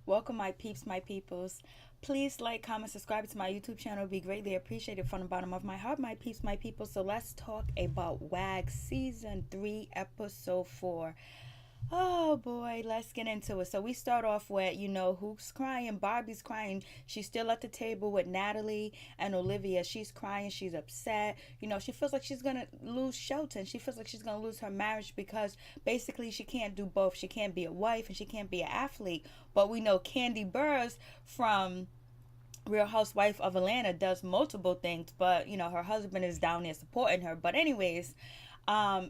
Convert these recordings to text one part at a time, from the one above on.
Welcome, my peeps, my peoples. Please like, comment, subscribe to my YouTube channel. It would be greatly appreciated from the bottom of my heart, my peeps, my people. So let's talk about WAGS Season 3, Episode 4. Oh boy, let's get into it. So we start off with, who's crying? Barbie's crying. She's still at the table with Natalie and Olivia. She's crying. She's upset. She feels like she's going to lose Shelton. She feels like she's going to lose her marriage because basically she can't do both. She can't be a wife and she can't be an athlete. But we know Candy Burrs from Real Housewife of Atlanta does multiple things, but her husband is down there supporting her. But anyways,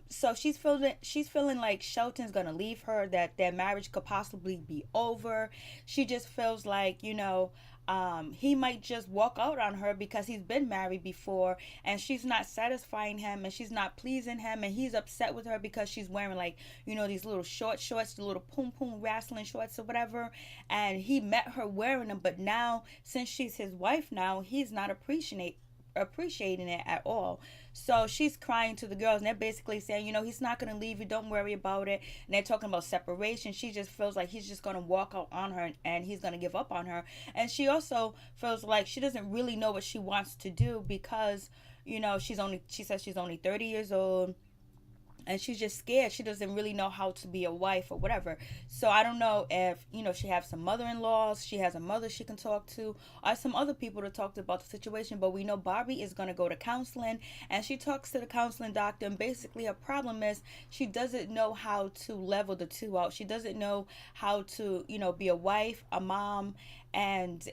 so she's feeling like Shelton's gonna leave her, that their marriage could possibly be over. She just feels like, he might just walk out on her because he's been married before and she's not satisfying him and she's not pleasing him, and he's upset with her because she's wearing, like, these little short shorts, the little poom poom wrestling shorts or whatever, and he met her wearing them, but now since she's his wife now, he's not appreciating it at all. So she's crying to the girls and they're basically saying, he's not going to leave you, don't worry about it. And they're talking about separation. She just feels like he's just going to walk out on her and he's going to give up on her. And she also feels like she doesn't really know what she wants to do because, she says she's only 30 years old and she's just scared. She doesn't really know how to be a wife or whatever. So I don't know if she has some mother-in-laws, she has a mother she can talk to, or some other people to talk to about the situation. But we know Barbie is going to go to counseling, and she talks to the counseling doctor, and basically her problem is she doesn't know how to level the two out. She doesn't know how to be a wife, a mom, and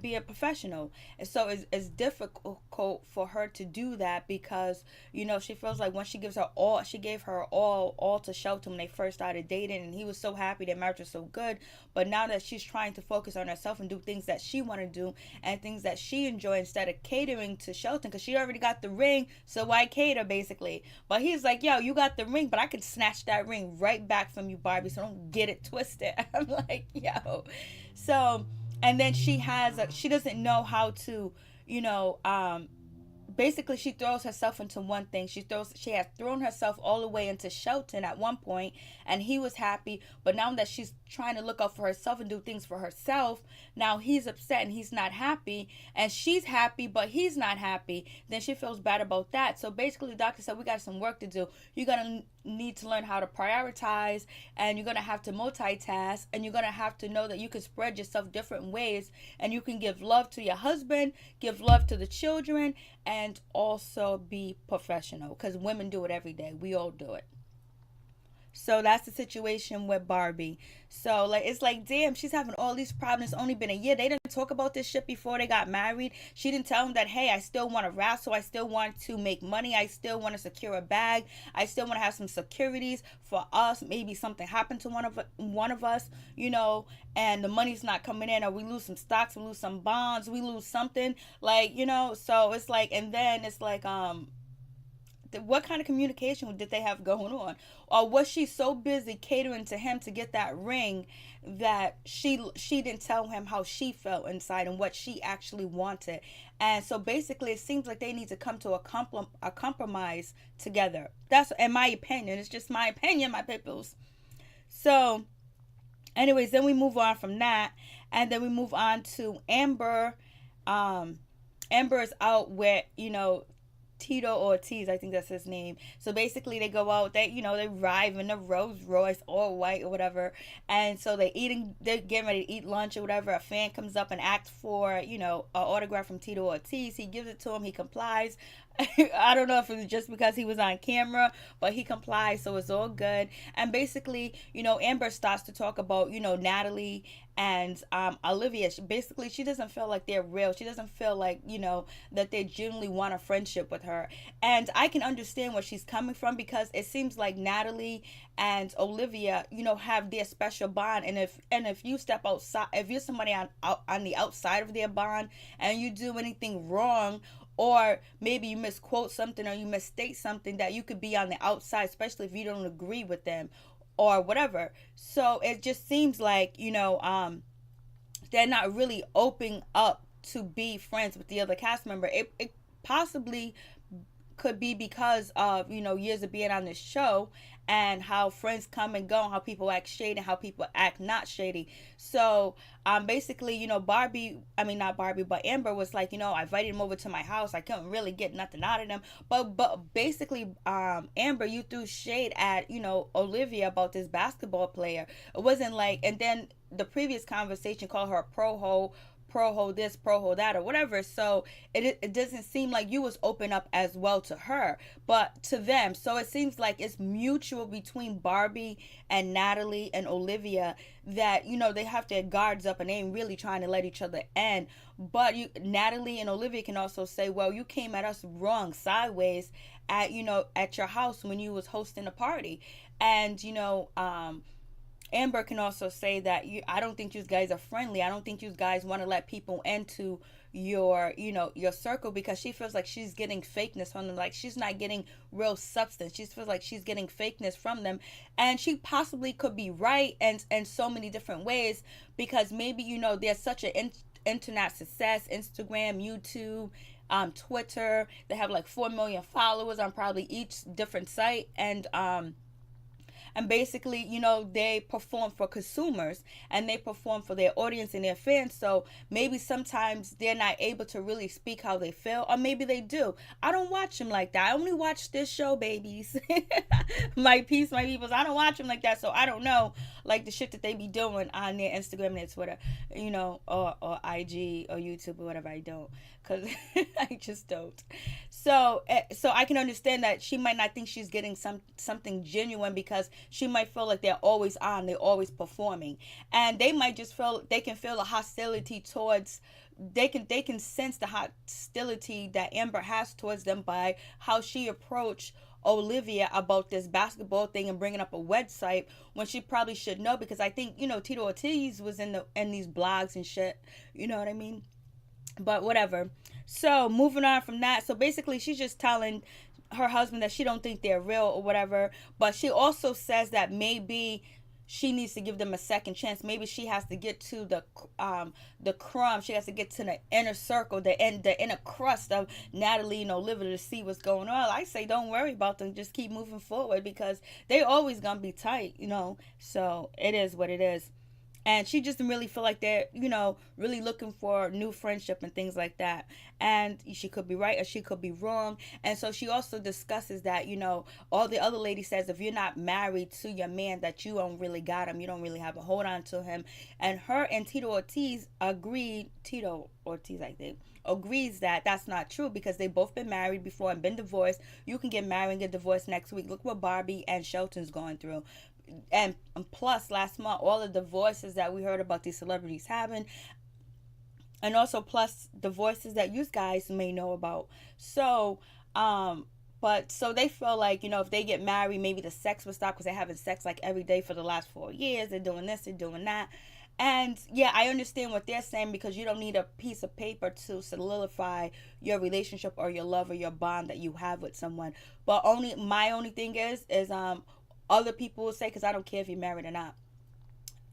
be a professional. And so it's difficult for her to do that because she feels like when she gave her all to Shelton when they first started dating, and he was so happy, their marriage was so good. But now that she's trying to focus on herself and do things that she want to do and things that she enjoy instead of catering to Shelton, because she already got the ring, so why cater, basically. But he's like, yo, you got the ring, but I could snatch that ring right back from you, Barbie, so don't get it twisted. I'm like, yo. So, and then she doesn't know how to, basically she throws herself into one thing. She has thrown herself all the way into Shelton at one point, and he was happy. But now that she's trying to look out for herself and do things for herself, now he's upset and he's not happy, and she's happy but he's not happy. Then she feels bad about that. So basically the doctor said, we got some work to do. You're gonna need to learn how to prioritize, and you're gonna have to multitask, and you're gonna have to know that you can spread yourself different ways, and you can give love to your husband, give love to the children, and also be professional, because women do it every day. We all do it. So that's the situation with Barbie. So, like, it's like, damn, she's having all these problems. It's only been a year. They didn't talk about this shit before they got married. She didn't tell him that, hey, I still want to wrestle. I still want to make money. I still want to secure a bag. I still want to have some securities for us. Maybe something happened to one of us, and the money's not coming in, or we lose some stocks, we lose some bonds, we lose something, like, so it's like, and then it's like, what kind of communication did they have going on? Or was she so busy catering to him to get that ring that she didn't tell him how she felt inside and what she actually wanted? And so basically it seems like they need to come to a compromise together. That's in my opinion. It's just my opinion, my peoples. So anyways, then we move on from that, and then we move on to Amber. Amber is out with, Tito Ortiz, I think that's his name. So basically they go out, they arrive in a Rolls Royce, all white or whatever, and so they're getting ready to eat lunch or whatever. A fan comes up and asks for, an autograph from Tito Ortiz. He gives it to him, he complies. I don't know if it was just because he was on camera, but he complies, so it's all good. And basically, Amber starts to talk about, Natalie and Olivia. She doesn't feel like they're real. She doesn't feel like, that they genuinely want a friendship with her. And I can understand where she's coming from, because it seems like Natalie and Olivia, have their special bond. And if you step outside, if you're somebody on the outside of their bond and you do anything wrong, or maybe you misquote something or you misstate something, that you could be on the outside, especially if you don't agree with them or whatever. So it just seems like, they're not really opening up to be friends with the other cast member. It possibly could be because of, years of being on this show and how friends come and go, and how people act shady and how people act not shady. So basically, Barbie, I mean not Barbie, but Amber was like, I invited him over to my house. I couldn't really get nothing out of them. But basically, Amber, you threw shade at, Olivia about this basketball player. It wasn't like, and then the previous conversation called her a pro ho this, pro ho that, or whatever. So it doesn't seem like you was open up as well to her, but to them. So it seems like it's mutual between Barbie and Natalie and Olivia, that they have their guards up and they ain't really trying to let each other in. But Natalie and Olivia can also say, well, you came at us wrong, sideways, at your house when you was hosting a party. And Amber can also say that I don't think you guys are friendly. I don't think you guys want to let people into your circle, because she feels like she's getting fakeness from them. Like, she's not getting real substance. She feels like she's getting fakeness from them. And she possibly could be right in so many different ways, because maybe, there's such an internet success, Instagram, YouTube, Twitter. They have like 4 million followers on probably each different site. And basically, they perform for consumers and they perform for their audience and their fans. So maybe sometimes they're not able to really speak how they feel, or maybe they do. I don't watch them like that. I only watch this show, babies. My peoples. I don't watch them like that. So I don't know, like, the shit that they be doing on their Instagram and their Twitter, or IG or YouTube or whatever. I don't, because I just don't. So I can understand that she might not think she's getting something genuine, because she might feel like they're always on, they're always performing, and they might just feel the hostility towards. They can sense the hostility that Amber has towards them by how she approached Olivia about this basketball thing and bringing up a website when she probably should know, because I think Tito Ortiz was in these blogs and shit. You know what I mean? But whatever. So moving on from that. So basically, she's just telling her husband that she don't think they're real or whatever. But she also says that maybe she needs to give them a second chance. Maybe she has to get to the crumb. She has to get to the inner circle, the inner crust of Natalie and Olivia to see what's going on. I say don't worry about them. Just keep moving forward, because they always gonna be tight, So it is what it is. And she just didn't really feel like they're, really looking for new friendship and things like that. And she could be right or she could be wrong. And so she also discusses that, all the other lady says, if you're not married to your man, that you don't really got him. You don't really have a hold on to him. And her and Tito Ortiz agrees that that's not true, because they both been married before and been divorced. You can get married and get divorced next week. Look what Barbie and Shelton's going through. And plus, last month, all the divorces that we heard about these celebrities having, and also plus divorces that you guys may know about. So so they feel like, if they get married, maybe the sex will stop, because they're having sex like every day for the last 4 years. They're doing this, they're doing that. And yeah, I understand what they're saying, because you don't need a piece of paper to solidify your relationship or your love or your bond that you have with someone. But my only thing is other people will say, because I don't care if you're married or not,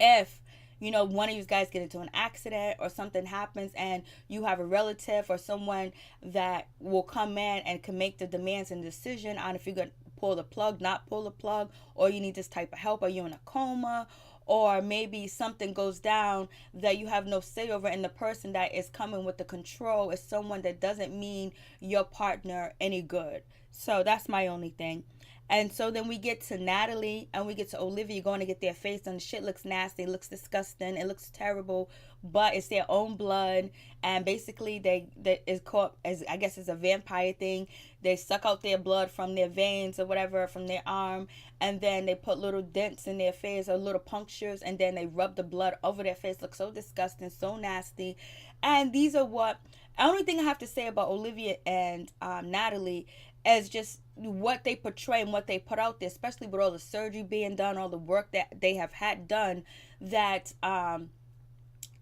if one of you guys get into an accident or something happens and you have a relative or someone that will come in and can make the demands and decision on if you're going to pull the plug, not pull the plug, or you need this type of help, or you're in a coma, or maybe something goes down that you have no say over, and the person that is coming with the control is someone that doesn't mean your partner any good. So that's my only thing. And so then we get to Natalie and we get to Olivia going to get their face done. The shit looks nasty. It looks disgusting. It looks terrible. But it's their own blood. And basically they is called, as I guess it's a vampire thing. They suck out their blood from their veins or whatever, from their arm. And then they put little dents in their face or little punctures. And then they rub the blood over their face. Looks so disgusting, so nasty. And these are the only thing I have to say about Olivia and Natalie as just what they portray and what they put out there, especially with all the surgery being done, all the work that they have had done, that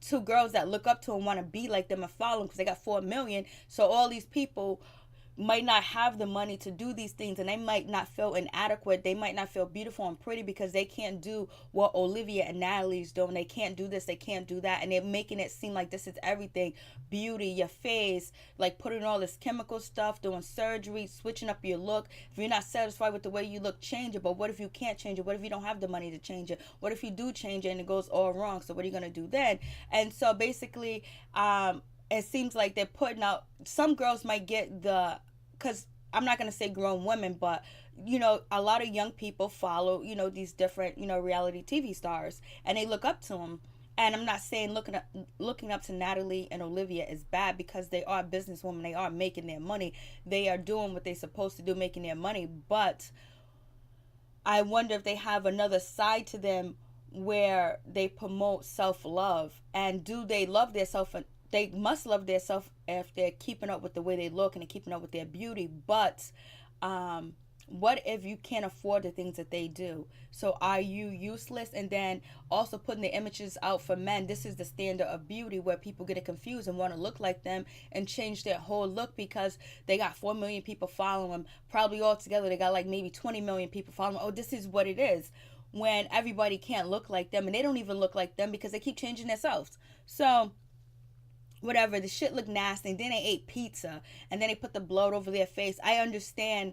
two girls that look up to and want to be like them and follow them, because they got 4 million. So all these people, might not have the money to do these things, and they might not feel inadequate. They might not feel beautiful and pretty because they can't do what Olivia and Natalie's doing. They can't do this, they can't do that, and they're making it seem like this is everything. Beauty, your face, like putting all this chemical stuff, doing surgery, switching up your look. If you're not satisfied with the way you look, change it. But what if you can't change it? What if you don't have the money to change it? What if you do change it and it goes all wrong? So what are you gonna do then? And so basically, it seems like they're putting out, some girls might get the, because I'm not going to say grown women, but a lot of young people follow these different reality TV stars, and they look up to them. And I'm not saying looking up to Natalie and Olivia is bad, because they are businesswomen. They are making their money. They are doing what they're supposed to do, making their money. But I wonder if they have another side to them where they promote self-love. And do they love their self? They must love their self if they're keeping up with the way they look and they're keeping up with their beauty. But what if you can't afford the things that they do? So are you useless? And then also putting the images out for men. This is the standard of beauty, where people get it confused and want to look like them and change their whole look because they got 4 million people following them. Probably all together they got like maybe 20 million people following them. Oh, this is what it is. When everybody can't look like them, and they don't even look like them because they keep changing themselves. So whatever, the shit looked nasty. And then they ate pizza, and then they put the blood over their face. I understand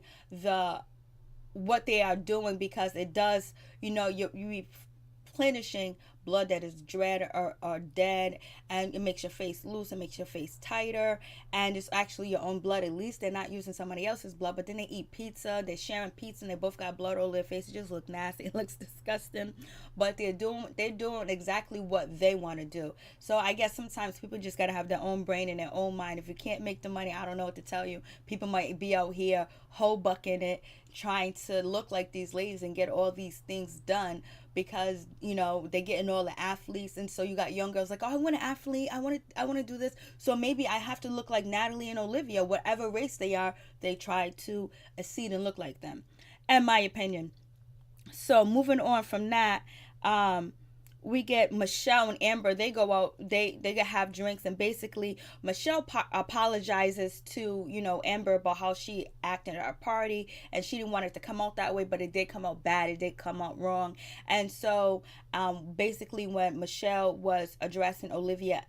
what they are doing, because it does, you're replenishing blood that is dread or dead, and it makes your face loose, it makes your face tighter, and it's actually your own blood. At least they're not using somebody else's blood. But then they eat pizza, they're sharing pizza, and they both got blood all over their face. It just looks nasty, it looks disgusting. But they're doing exactly what they want to do. So I guess sometimes people just got to have their own brain and their own mind. If you can't make the money, I don't know what to tell you. People might be out here hoe bucking it, trying to look like these ladies and get all these things done, because they're getting all the athletes. And so you got young girls like, oh, I want an athlete, I want to do this, so maybe I have to look like Natalie and Olivia. Whatever race they are, they try to exceed and look like them, in my opinion. So moving on from that, we get Michelle and Amber. They go out, they have drinks, and basically Michelle apologizes to Amber about how she acted at our party, and she didn't want it to come out that way, but it did come out bad, it did come out wrong. And so basically when Michelle was addressing Olivia,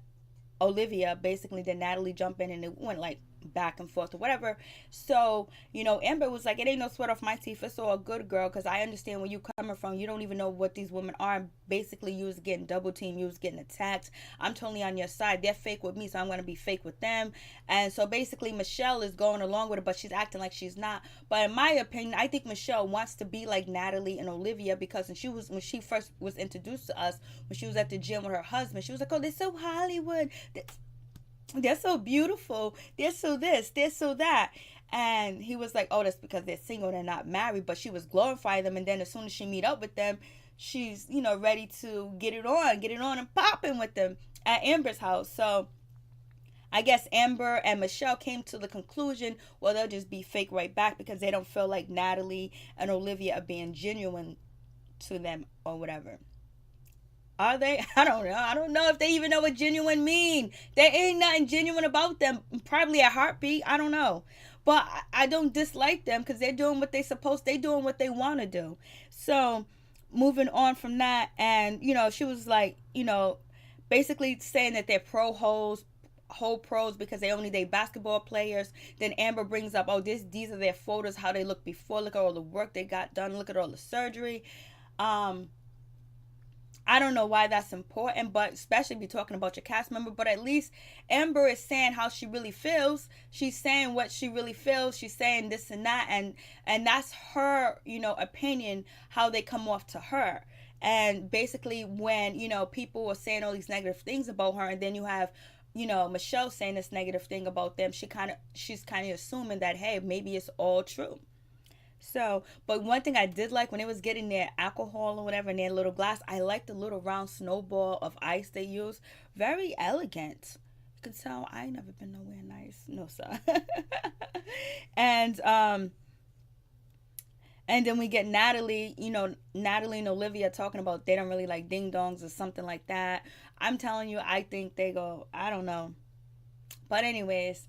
basically then Natalie jumped in, and it went like back and forth or whatever. So Amber was like, it ain't no sweat off my teeth, it's all good, girl, because I understand where you coming from. You don't even know what these women are. Basically, you was getting double teamed, you was getting attacked. I'm totally on your side. They're fake with me, so I'm going to be fake with them. And so basically Michelle is going along with it, but she's acting like she's not. But in my opinion, I think Michelle wants to be like Natalie and Olivia, because when she first was introduced to us, when she was at the gym with her husband, she was like, oh, they're so Hollywood, they're so beautiful, they're so this, they're so that. And he was like, oh, that's because they're single, they're not married. But she was glorifying them, and then as soon as she meet up with them, she's ready to get it on and popping with them at Amber's house. So I guess Amber and Michelle came to the conclusion, well, they'll just be fake right back, because they don't feel like Natalie and Olivia are being genuine to them or whatever. Are they? I don't know. I don't know if they even know what genuine mean. There ain't nothing genuine about them. Probably a heartbeat. I don't know. But I don't dislike them, because they're doing what they're doing what they want to do. So moving on from that, and she was like, basically saying that they're whole pros because they only date basketball players. Then Amber brings up, oh, these are their photos, how they look before. Look at all the work they got done. Look at all the surgery. I don't know why that's important, but especially if you're talking about your cast member. But at least Amber is saying how she really feels. She's saying what she really feels. She's saying this and that, and that's her, opinion, how they come off to her. And basically when, people are saying all these negative things about her, and then you have, Michelle saying this negative thing about them, she's kind of assuming that, hey, maybe it's all true. So, but one thing I did like when they was getting their alcohol or whatever in their little glass, I liked the little round snowball of ice they used. Very elegant. You can tell I ain't never been nowhere nice. No, sir. And then we get Natalie and Olivia talking about they don't really like ding dongs or something like that. I'm telling you, I think they go, I don't know. But anyways,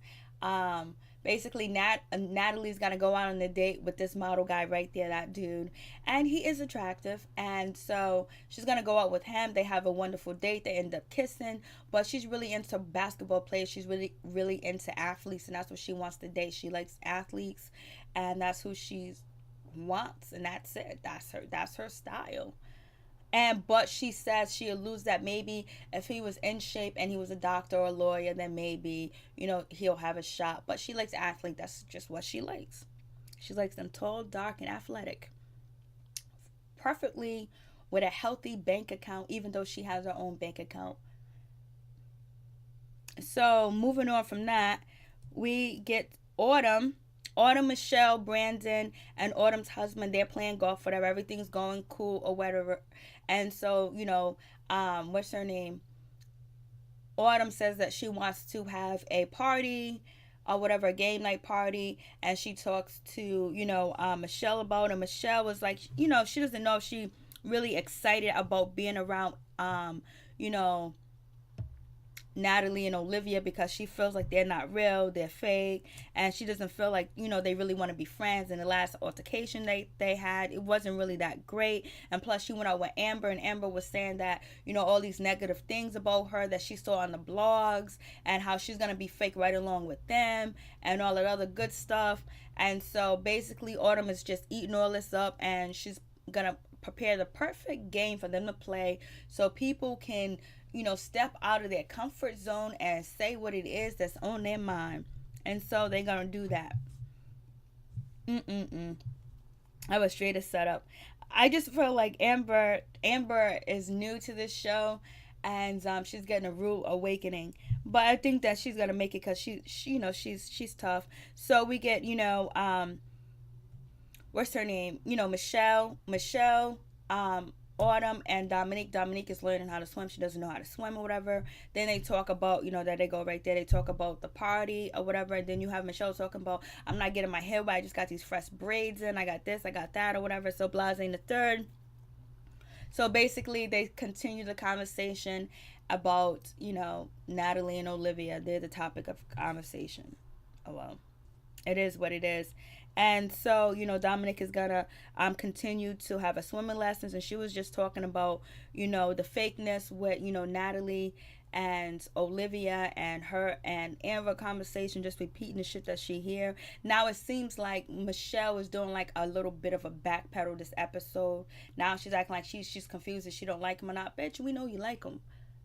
basically Natalie's gonna go out on a date with this model guy right there, that dude, and he is attractive, and so she's gonna go out with him. They have a wonderful date. They end up kissing, but she's really into basketball players. She's really into athletes, and that's what she wants to date. She likes athletes, and that's who she wants, and that's it. That's her style. And but she says she alludes that maybe if he was in shape and he was a doctor or a lawyer, then maybe, he'll have a shot. But she likes athlete. That's just what she likes. She likes them tall, dark, and athletic. Perfectly with a healthy bank account, even though she has her own bank account. So moving on from that, we get Autumn. Autumn, Michelle, Brandon, and Autumn's husband, they're playing golf, whatever. Everything's going cool or whatever. And so, what's her name? Autumn says that she wants to have a party or whatever, a game night party. And she talks to, Michelle about it. Michelle was like, she doesn't know if she really excited about being around, Natalie and Olivia, because she feels like they're not real, they're fake, and she doesn't feel like, they really want to be friends. In the last altercation they had, it wasn't really that great. And plus she went out with Amber, and Amber was saying that, all these negative things about her that she saw on the blogs, and how she's going to be fake right along with them, and all that other good stuff. And so basically Autumn is just eating all this up, and she's going to prepare the perfect game for them to play so people can step out of their comfort zone and say what it is that's on their mind. And so they're gonna do that. I was straight to set up. I just feel like Amber is new to this show, and she's getting a rude awakening. But I think that she's gonna make it because she's tough. So we get what's her name? Michelle, Autumn, and Dominique. Dominique is learning how to swim. She doesn't know how to swim or whatever. Then they talk about, that they go right there. They talk about the party or whatever. And then you have Michelle talking about, I'm not getting my hair wet. I just got these fresh braids in. I got this, I got that or whatever. So blase in the third. So basically they continue the conversation about, Natalie and Olivia. They're the topic of conversation. Oh, well. It is what it is. And so, Dominic is going to continue to have a swimming lessons. And she was just talking about, the fakeness with, Natalie and Olivia and her and Amber conversation, just repeating the shit that she hear. Now it seems like Michelle is doing like a little bit of a backpedal this episode. Now she's acting like she's confused if she don't like him or not. Bitch, we know you like him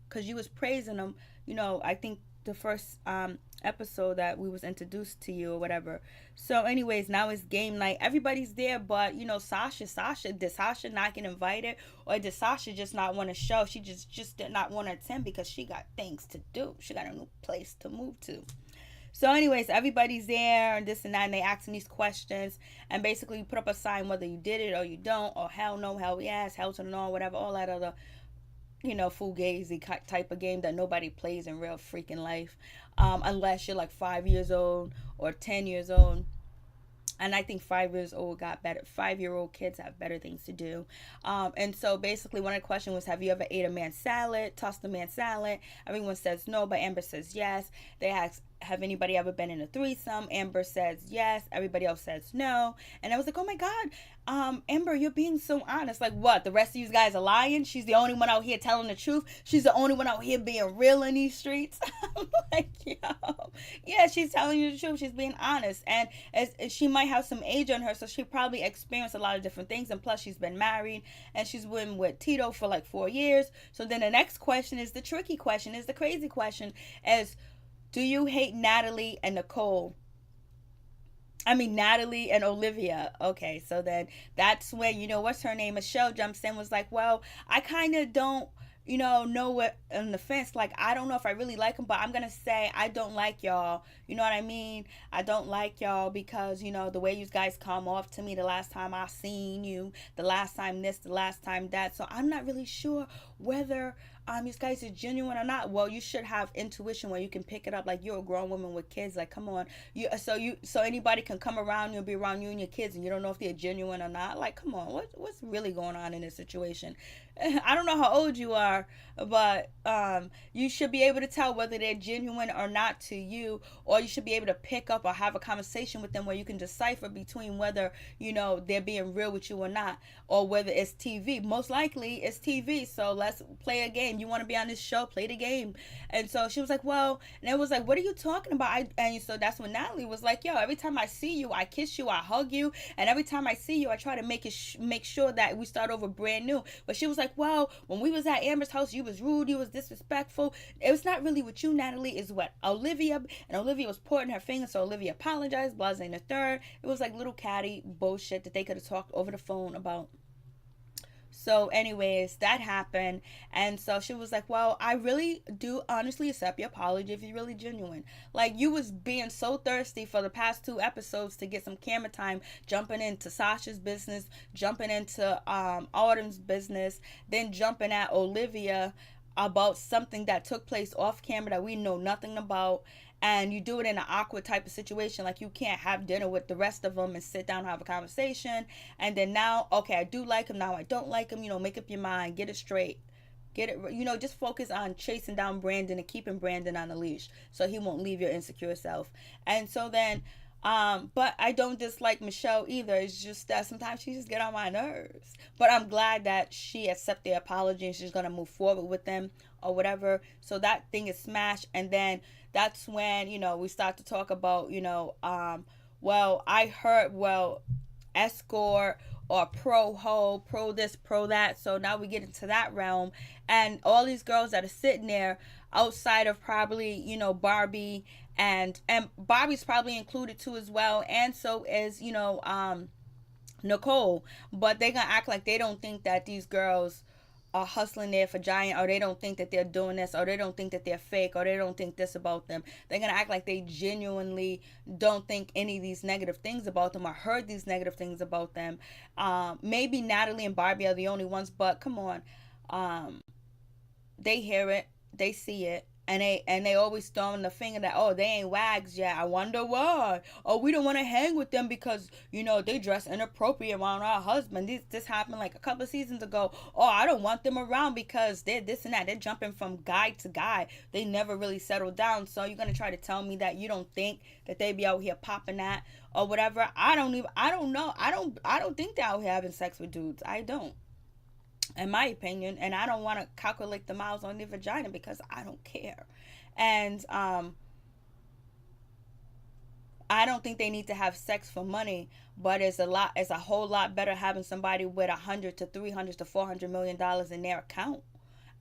because you was praising him. I think the first episode that we was introduced to you or whatever. So anyways, now it's game night. Everybody's there, but Sasha, did Sasha not get invited, or did Sasha just not want to show? She just did not want to attend because she got things to do. She got a new place to move to. So anyways, everybody's there and this and that, and they asking these questions, and basically you put up a sign whether you did it or you don't, or hell no, hell yes, hell to the no, whatever, all that other fugazi type of game that nobody plays in real freaking life, unless you're like 5 years old or 10 years old. And I think 5 years old got better. 5-year-old kids have better things to do. And so basically one of the questions was, have you ever ate a man's salad, tossed a man's salad? Everyone says no, but Amber says yes. They ask, have anybody ever been in a threesome? Amber says yes. Everybody else says no. And I was like, oh my God, Amber, you're being so honest. Like, what? The rest of you guys are lying? She's the only one out here telling the truth. She's the only one out here being real in these streets. I'm like, yo. Yeah, she's telling you the truth. She's being honest. And she might have some age on her, so she probably experienced a lot of different things. And plus, she's been married, and she's been with Tito for like 4 years. So then the next question is the tricky question, is the crazy question, is, do you hate Natalie and Nicole? Natalie and Olivia. Okay, so then that's when, what's her name? Michelle jumps in, was like, well, I kind of don't, know what on the fence. Like, I don't know if I really like them, but I'm going to say I don't like y'all. You know what I mean? I don't like y'all because, the way you guys come off to me the last time I seen you, the last time this, the last time that. So I'm not really sure whether you guys are genuine or not. Well, you should have intuition where you can pick it up. Like, you're a grown woman with kids. Like, come on. So anybody can come around you and be around you and your kids, and you don't know if they're genuine or not. Like, come on. What's really going on in this situation? I don't know how old you are, but you should be able to tell whether they're genuine or not to you, or you should be able to pick up or have a conversation with them where you can decipher between whether, they're being real with you or not, or whether it's TV. Most likely it's TV. So let's play a game. You want to be on this show? Play the game. And so she was like, well, and it was like, what are you talking about? And so that's when Natalie was like, yo, every time I see you, I kiss you, I hug you, and every time I see you, I try to make sure that we start over brand new. But she was like, well, when we was at Amber's house, you was rude, you was disrespectful. It was not really with you, Natalie. Is what Olivia, and Olivia was pointing her finger, so Olivia apologized, blase in the third. It was like little catty bullshit that they could have talked over the phone about. So, anyways, that happened. And so she was like, well, I really do honestly accept your apology if you're really genuine. Like, you was being so thirsty for the past 2 episodes to get some camera time, jumping into Sasha's business, jumping into Autumn's business, then jumping at Olivia about something that took place off camera that we know nothing about. And you do it in an awkward type of situation, like you can't have dinner with the rest of them and sit down and have a conversation. And then now, okay, I do like him, now I don't like him. Make up your mind, get it straight, get it, just focus on chasing down Brandon and keeping Brandon on the leash so he won't leave your insecure self. And so then but I don't dislike Michelle either. It's just that sometimes she just get on my nerves. But I'm glad that she accepted the apology and she's gonna move forward with them or whatever. So that thing is smashed. And then that's when, we start to talk about, well, I heard, well, escort or pro ho, pro this, pro that. So now we get into that realm. And all these girls that are sitting there outside of probably, Barbie, and Barbie's probably included too as well, and so is Nicole. But they gonna act like they don't think that these girls are hustling there for giant, or they don't think that they're doing this, or they don't think that they're fake, or they don't think this about them. They're gonna act like they genuinely don't think any of these negative things about them or heard these negative things about them. Maybe Natalie and Barbie are the only ones, but come on, they hear it, they see it, and they always throwing the finger that, oh, they ain't WAGS yet. I wonder why. Oh, we don't want to hang with them because they dress inappropriate around our husband. This happened like a couple of seasons ago. Oh, I don't want them around because they're this and that. They're jumping from guy to guy. They never really settled down. So you're gonna try to tell me that you don't think that they be out here popping that or whatever? I don't know. I don't think they're out here having sex with dudes. I don't, in my opinion. And I don't want to calculate the miles on their vagina because I don't care. And I don't think they need to have sex for money, but it's a whole lot better having somebody with $100 to $300 to $400 million in their account,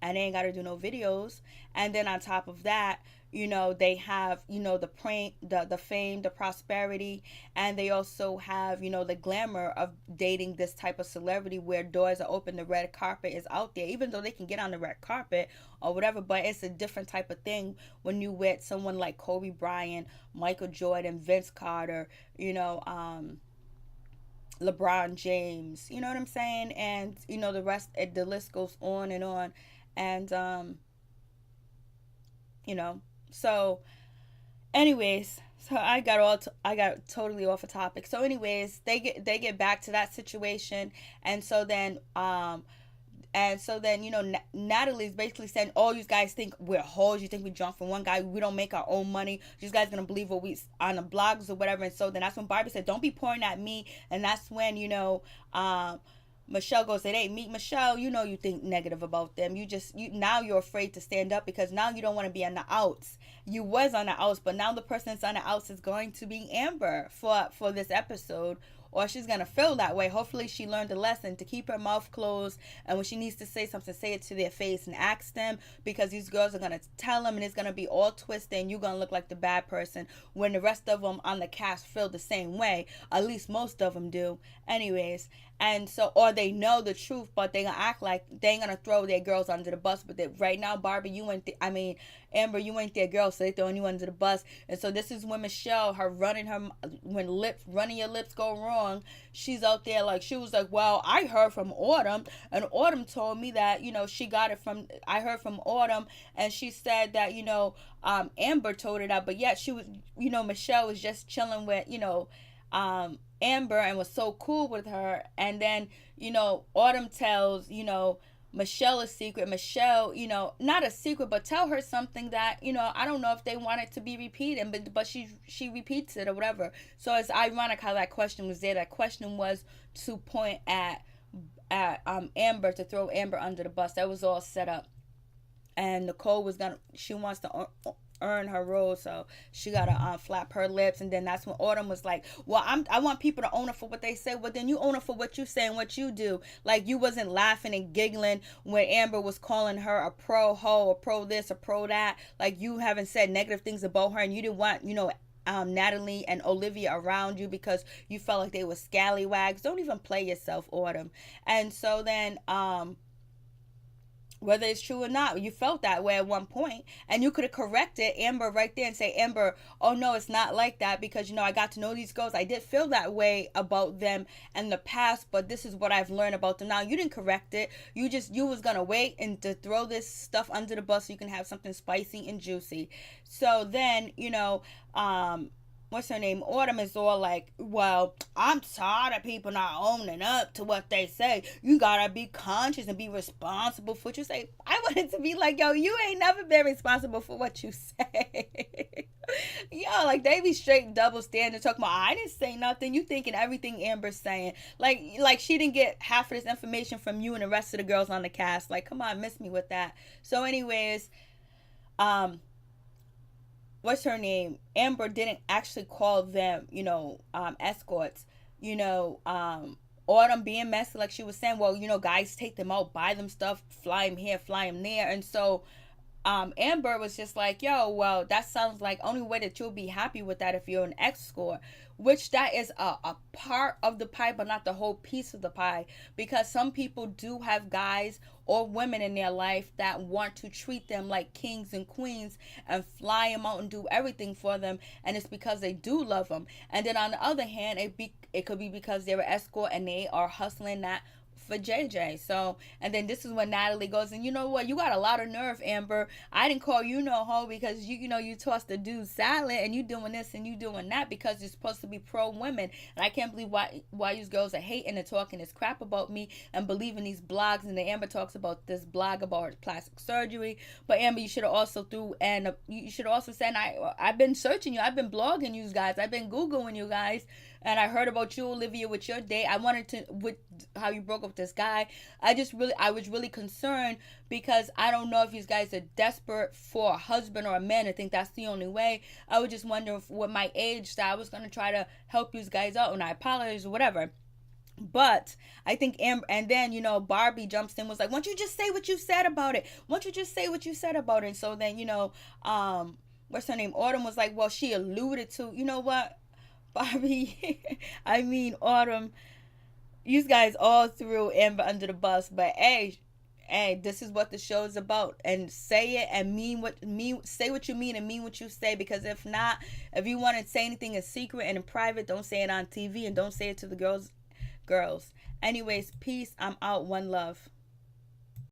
and they ain't got to do no videos. And then on top of that, they have, the fame, the prosperity, and they also have, the glamour of dating this type of celebrity where doors are open, the red carpet is out there, even though they can get on the red carpet or whatever. But it's a different type of thing when you with someone like Kobe Bryant, Michael Jordan, Vince Carter, LeBron James, you know what I'm saying? And, the rest, the list goes on and on. And, so anyways, so I got totally off a topic. So anyways, they get back to that situation. And so then, Natalie's basically saying, oh, you guys think we're hoes, you think we jump from one guy, we don't make our own money, you guys gonna believe what we on the blogs or whatever. And so then that's when Barbie said, don't be pouring at me. And that's when, Michelle goes, it ain't me. Michelle, you think negative about them. Now you're afraid to stand up because now you don't want to be on the outs. You was on the outs, but now the person that's on the outs is going to be Amber for this episode, or she's going to feel that way. Hopefully she learned a lesson to keep her mouth closed, and when she needs to say something, say it to their face and ask them, because these girls are going to tell them and it's going to be all twisted and you're going to look like the bad person when the rest of them on the cast feel the same way. At least most of them do. Anyways, and so, or they know the truth, but they gonna act like they ain't gonna throw their girls under the bus. But right now, Barbie, Amber, you ain't their girl, so they throwing you under the bus. And so this is when Michelle, when running your lips go wrong, she's out there like, she was like, well, I heard from Autumn, and Autumn told me that, she got it from, I heard from Autumn, and she said that, Amber told her that, but yet she was, Michelle was just chilling with, Amber and was so cool with her. And then, Autumn tells, Michelle a secret. Michelle, not a secret, but tell her something that, I don't know if they want it to be repeated, but she repeats it or whatever. So it's ironic how that question was there. That question was to point at Amber, to throw Amber under the bus. That was all set up. And Nicole she wants to earn her role, so she gotta flap her lips. And then that's when Autumn was like, well, I want people to own her for what they say. Well, then you own her for what you say and what you do. Like, you wasn't laughing and giggling when Amber was calling her a pro ho, or pro this, or pro that. Like, you haven't said negative things about her, and you didn't want, Natalie and Olivia around you because you felt like they were scallywags. Don't even play yourself, Autumn. And so then whether it's true or not, you felt that way at one point, and you could have corrected Amber right there and say, Amber, oh no, it's not like that, because I got to know these girls. I did feel that way about them in the past, but this is what I've learned about them now. You didn't correct it. You was gonna wait and to throw this stuff under the bus so you can have something spicy and juicy. So then, what's her name? Autumn is all like, well, I'm tired of people not owning up to what they say. You gotta be conscious and be responsible for what you say. I wanted to be like, yo, you ain't never been responsible for what you say. Yo, like, they be straight double standard talking about, I didn't say nothing. You thinking everything Amber's saying. Like she didn't get half of this information from you and the rest of the girls on the cast. Like, come on, miss me with that. So anyways, what's her name? Amber didn't actually call them, escorts. Autumn being messy, like she was saying, well, guys take them out, buy them stuff, fly them here, fly them there. And so Amber was just like, yo, well, that sounds like only way that you'll be happy with that if you're an escort, which that is a part of the pie, but not the whole piece of the pie, because some people do have guys or women in their life that want to treat them like kings and queens and fly them out and do everything for them, and it's because they do love them. And then on the other hand, it could be because they're an escort and they are hustling that for JJ. So, and then this is when Natalie goes, and you know what, you got a lot of nerve, Amber. I didn't call you no hoe because you tossed the dude salad, and you doing this and you doing that because you're supposed to be pro women. And I can't believe why you girls are hating and talking this crap about me and believing these blogs. And the Amber talks about this blog about her plastic surgery. But Amber, you should have also you should also said, I've been searching you, I've been blogging you guys, I've been Googling you guys, and I heard about you, Olivia, with your date. I wanted to, with how you broke up with this guy. I was really concerned because I don't know if these guys are desperate for a husband or a man. I think that's the only way. I was just wondering if, with my age, that I was going to try to help you guys out, and I apologize or whatever. But I think Amber, and then, Barbie jumps in, was like, why don't you just say what you said about it? Why don't you just say what you said about it? And so then, what's her name? Autumn was like, well, she alluded to, you know what? Barbie, Autumn, you guys all threw Amber under the bus, but hey, this is what the show is about, and say it and say what you mean and mean what you say, because if not, if you want to say anything in secret and in private, don't say it on TV, and don't say it to the girls. Anyways, peace. I'm out. One love.